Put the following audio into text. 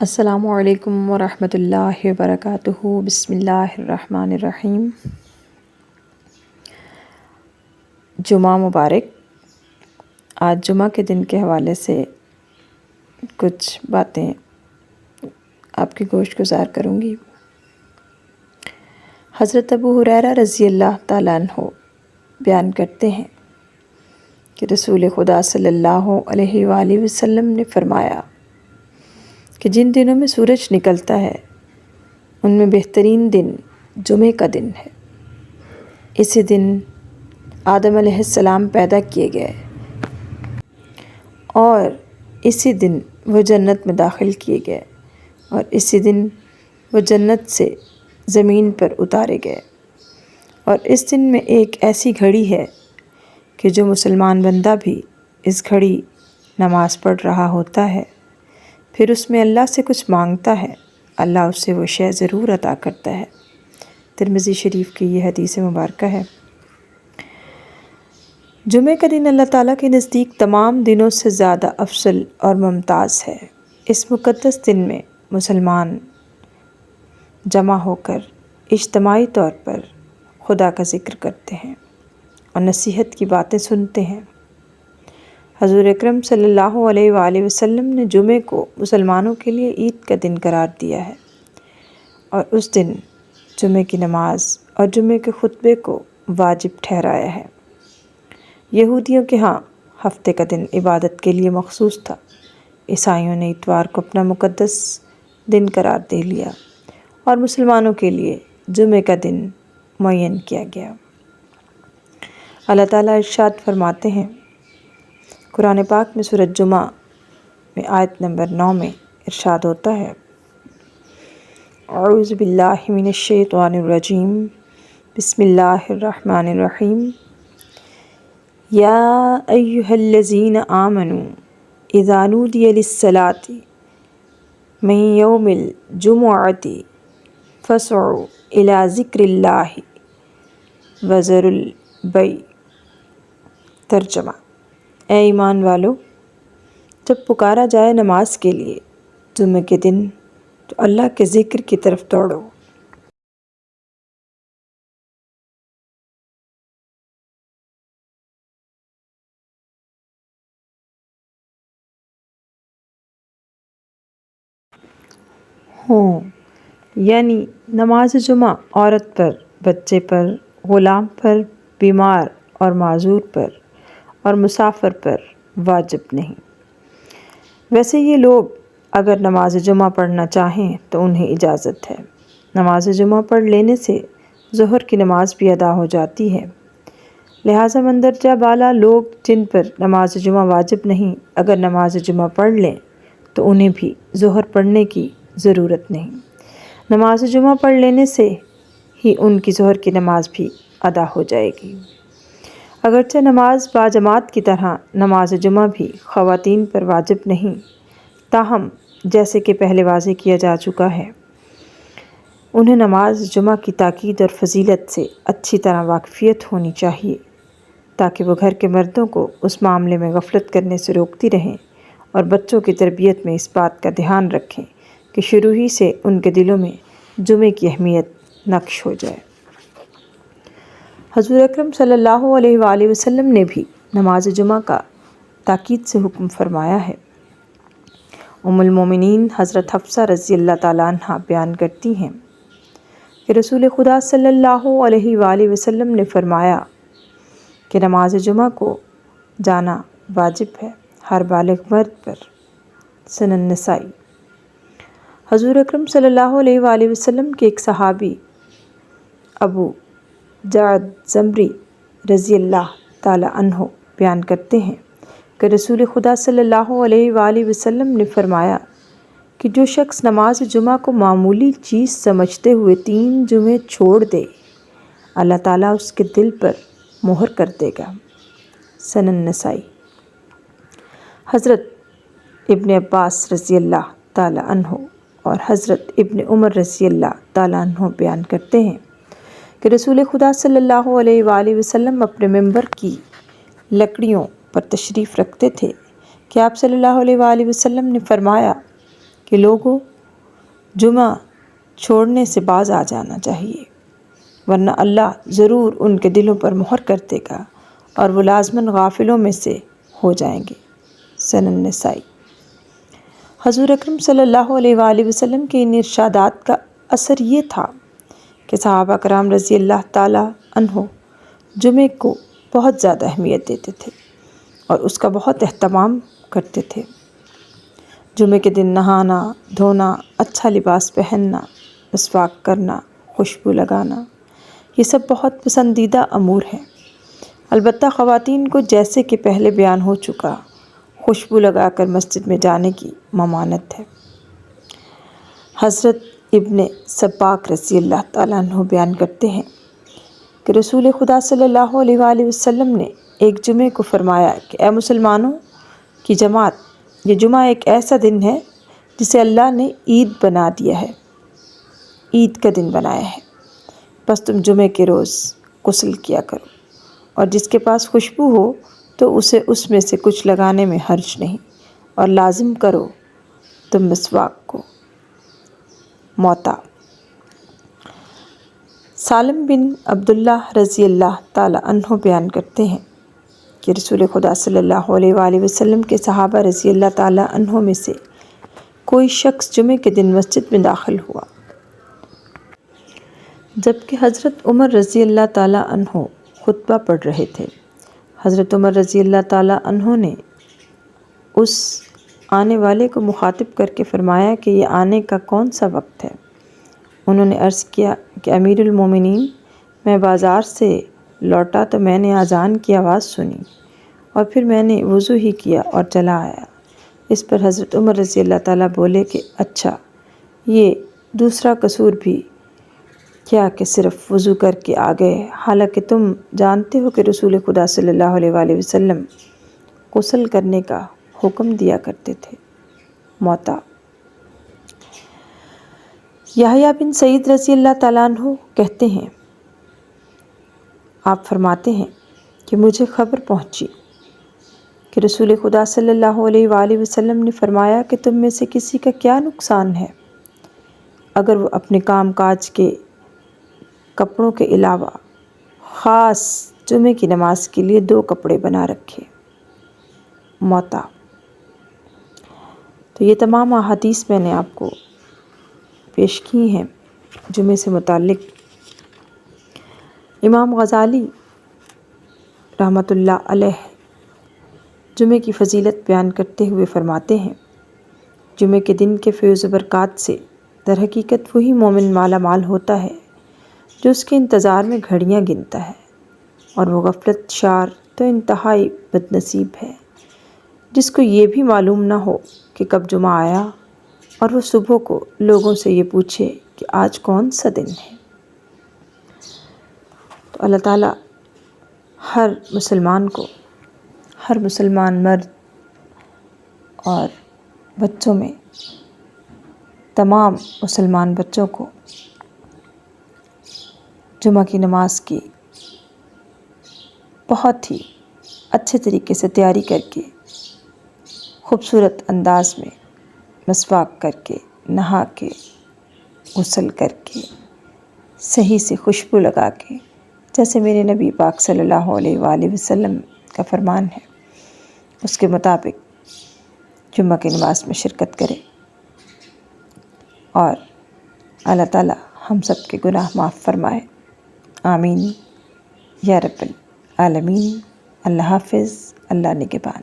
السلام علیکم ورحمۃ اللہ وبرکاتہ۔ بسم اللہ الرحمن الرحیم۔ جمعہ مبارک۔ آج جمعہ کے دن کے حوالے سے کچھ باتیں آپ کی گوش گزار کروں گی۔ حضرت ابو ہریرہ رضی اللہ تعالیٰ عنہ بیان کرتے ہیں کہ رسول خدا صلی اللہ علیہ وآلہ وسلم نے فرمایا کہ جن دنوں میں سورج نکلتا ہے ان میں بہترین دن جمعے کا دن ہے۔ اسی دن آدم علیہ السلام پیدا کیے گئے اور اسی دن وہ جنت میں داخل کیے گئے اور اسی دن وہ جنت سے زمین پر اتارے گئے، اور اس دن میں ایک ایسی گھڑی ہے کہ جو مسلمان بندہ بھی اس گھڑی نماز پڑھ رہا ہوتا ہے، پھر اس میں اللہ سے کچھ مانگتا ہے، اللہ اس سے وہ شے ضرور عطا کرتا ہے۔ ترمذی شریف کی یہ حدیث مبارکہ ہے۔ جمعہ کا دن اللہ تعالیٰ کے نزدیک تمام دنوں سے زیادہ افضل اور ممتاز ہے۔ اس مقدس دن میں مسلمان جمع ہو کر اجتماعی طور پر خدا کا ذکر کرتے ہیں اور نصیحت کی باتیں سنتے ہیں۔ حضور اکرم صلی اللہ علیہ وآلہ وسلم نے جمعے کو مسلمانوں کے لیے عید کا دن قرار دیا ہے اور اس دن جمعے کی نماز اور جمعے کے خطبے کو واجب ٹھہرایا ہے۔ یہودیوں کے ہاں ہفتے کا دن عبادت کے لیے مخصوص تھا۔ عیسائیوں نے اتوار کو اپنا مقدس دن قرار دے لیا اور مسلمانوں کے لیے جمعے کا دن معین کیا گیا۔ اللہ تعالیٰ ارشاد فرماتے ہیں قرآن پاک میں سورۃ جمعہ میں آیت نمبر 9 میں ارشاد ہوتا ہے، اعوذ باللہ من الشیطان الرجیم، بسم اللہ الرحمن الرحیم، یا ایہا الذین آمنوا اذا نودی للصلاۃ من یوم الجمعۃ فاسعوا الی ذکر اللہ وذروا البیع۔ ترجمہ: اے ایمان والو، جب پکارا جائے نماز کے لیے جمعے کے دن تو اللہ کے ذکر کی طرف دوڑو۔ یعنی نماز جمعہ عورت پر، بچے پر، غلام پر، بیمار اور معذور پر اور مسافر پر واجب نہیں۔ ویسے یہ لوگ اگر نماز جمعہ پڑھنا چاہیں تو انہیں اجازت ہے۔ نماز جمعہ پڑھ لینے سے ظہر کی نماز بھی ادا ہو جاتی ہے، لہٰذا مندرجہ بالا لوگ جن پر نماز جمعہ واجب نہیں، اگر نماز جمعہ پڑھ لیں تو انہیں بھی ظہر پڑھنے کی ضرورت نہیں۔ نماز جمعہ پڑھ لینے سے ہی ان کی ظہر کی نماز بھی ادا ہو جائے گی۔ اگرچہ نماز باجماعت کی طرح نماز جمعہ بھی خواتین پر واجب نہیں، تاہم جیسے کہ پہلے واضح کیا جا چکا ہے، انہیں نماز جمعہ کی تاکید اور فضیلت سے اچھی طرح واقفیت ہونی چاہیے تاکہ وہ گھر کے مردوں کو اس معاملے میں غفلت کرنے سے روکتی رہیں اور بچوں کی تربیت میں اس بات کا دھیان رکھیں کہ شروع ہی سے ان کے دلوں میں جمعے کی اہمیت نقش ہو جائے۔ حضور اکرم صلی اللہ علیہ وآلہ وسلم نے بھی نماز جمعہ کا تاکید سے حکم فرمایا ہے۔ ام المومنین حضرت حفصہ رضی اللہ تعالیٰ عنہ بیان کرتی ہیں کہ رسول خدا صلی اللہ علیہ وآلہ وسلم نے فرمایا کہ نماز جمعہ کو جانا واجب ہے ہر بالغ مرد پر۔ سنن نسائی۔ حضور اکرم صلی اللہ علیہ وآلہ وسلم کے ایک صحابی ابو جعد زمری رضی اللہ تعالیٰ عنہ بیان کرتے ہیں کہ رسول خدا صلی اللہ علیہ وآلہ وسلم نے فرمایا کہ جو شخص نماز جمعہ کو معمولی چیز سمجھتے ہوئے 3 جمعے چھوڑ دے، اللہ تعالیٰ اس کے دل پر مہر کر دے گا۔ سنن نسائی۔ حضرت ابن عباس رضی اللہ تعالیٰ عنہ اور حضرت ابن عمر رضی اللہ تعالیٰ عنہ بیان کرتے ہیں کہ رسول خدا صلی اللہ علیہ وآلہ وسلم اپنے ممبر کی لکڑیوں پر تشریف رکھتے تھے کہ آپ صلی اللہ علیہ وآلہ وسلم نے فرمایا کہ لوگوں، جمعہ چھوڑنے سے باز آ جانا چاہیے، ورنہ اللہ ضرور ان کے دلوں پر مہر کر دے گا اور وہ لازماً غافلوں میں سے ہو جائیں گے۔ سنن نسائی۔ حضور اکرم صلی اللہ علیہ وآلہ وسلم کے ان ارشادات کا اثر یہ تھا کہ صحابہ کرام رضی اللہ تعالیٰ عنہ جمعے کو بہت زیادہ اہمیت دیتے تھے اور اس کا بہت اہتمام کرتے تھے۔ جمعے کے دن نہانا، دھونا، اچھا لباس پہننا، مسواک کرنا، خوشبو لگانا، یہ سب بہت پسندیدہ امور ہیں۔ البتہ خواتین کو جیسے کہ پہلے بیان ہو چکا، خوشبو لگا کر مسجد میں جانے کی ممانعت ہے۔ حضرت ابن سباق رضی اللہ تعالیٰ عنہ بیان کرتے ہیں کہ رسول خدا صلی اللہ علیہ وآلہ وسلم نے ایک جمعے کو فرمایا کہ اے مسلمانوں کی جماعت، یہ جمعہ ایک ایسا دن ہے جسے اللہ نے عید بنا دیا ہے، عید کا دن بنایا ہے، بس تم جمعے کے روز غسل کیا کرو، اور جس کے پاس خوشبو ہو تو اسے اس میں سے کچھ لگانے میں حرج نہیں، اور لازم کرو تم مسواک کو۔ موطا۔ سالم بن عبداللہ رضی اللہ تعالیٰ عنہ بیان کرتے ہیں کہ رسول خدا صلی اللہ علیہ وآلہ وسلم کے صحابہ رضی اللہ تعالیٰ عنہ میں سے کوئی شخص جمعے کے دن مسجد میں داخل ہوا جبکہ حضرت عمر رضی اللہ تعالیٰ عنہ خطبہ پڑھ رہے تھے۔ حضرت عمر رضی اللہ تعالیٰ عنہ نے اس آنے والے کو مخاطب کر کے فرمایا کہ یہ آنے کا کون سا وقت ہے؟ انہوں نے عرض کیا کہ امیر المومنین، میں بازار سے لوٹا تو میں نے اذان کی آواز سنی اور پھر میں نے وضو ہی کیا اور چلا آیا۔ اس پر حضرت عمر رضی اللہ تعالیٰ بولے کہ اچھا، یہ دوسرا قصور بھی کیا کہ صرف وضو کر کے آ گئے، حالانکہ تم جانتے ہو کہ رسول خدا صلی اللہ علیہ وآلہ وسلم غسل کرنے کا حکم دیا کرتے تھے۔ موطا۔ یحییٰ بن سعید رضی اللہ تعالیٰ عنہ کہتے ہیں، آپ فرماتے ہیں کہ مجھے خبر پہنچی کہ رسول خدا صلی اللہ علیہ وآلہ وسلم نے فرمایا کہ تم میں سے کسی کا کیا نقصان ہے اگر وہ اپنے کام کاج کے کپڑوں کے علاوہ خاص جمعے کی نماز کے لیے 2 کپڑے بنا رکھے۔ موطا۔ تو یہ تمام احادیث میں نے آپ کو پیش کی ہیں جمعے سے متعلق۔ امام غزالی رحمۃ اللہ علیہ جمعے کی فضیلت بیان کرتے ہوئے فرماتے ہیں، جمعے کے دن کے فیض و برکات سے در حقیقت وہی مومن مالا مال ہوتا ہے جو اس کے انتظار میں گھڑیاں گنتا ہے، اور وہ غفلت شار تو انتہائی بد نصیب ہے جس کو یہ بھی معلوم نہ ہو کہ کب جمعہ آیا اور وہ صبح کو لوگوں سے یہ پوچھے کہ آج کون سا دن ہے۔ تو اللہ تعالیٰ ہر مسلمان کو، ہر مسلمان مرد اور بچوں میں تمام مسلمان بچوں کو جمعہ کی نماز کی بہت ہی اچھے طریقے سے تیاری کر کے، خوبصورت انداز میں مسواک کر کے، نہا کے، غسل کر کے، صحیح سے خوشبو لگا کے، جیسے میرے نبی پاک صلی اللہ علیہ وآلہ وسلم کا فرمان ہے، اس کے مطابق جمعہ کی نماز میں شرکت کرے، اور اللہ تعالیٰ ہم سب کے گناہ معاف فرمائے۔ آمین یا رب العالمین۔ اللہ حافظ، اللہ نگہبان۔